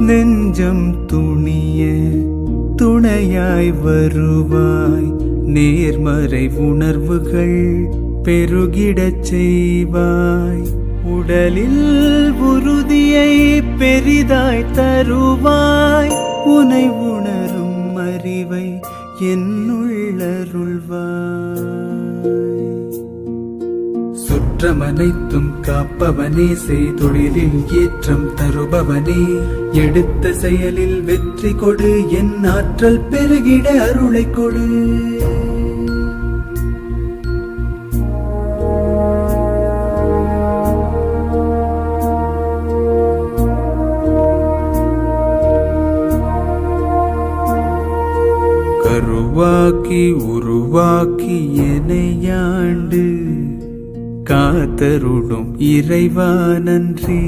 நெஞ்சம் துணிய துணையாய் வருவாய், நேர்மறை உணர்வுகள் பெருகிடச் செய்வாய், உடலில் உறுதியை பெரிதாய் தருவாய், உனை உணரும் அறிவை என்னுள்ளருள்வாய். சுற்றமனைத்தும் காப்பவனே, செய்தொழிலில் ஏற்றம் தருபவனே, எடுத்த செயலில் வெற்றி கொடு, என் ஆற்றல் பெருகிட அருளை கொடு. கருவாக்கி உருவாக்கி எனையாண்டு காத்தருளும் இறைவா நன்றி.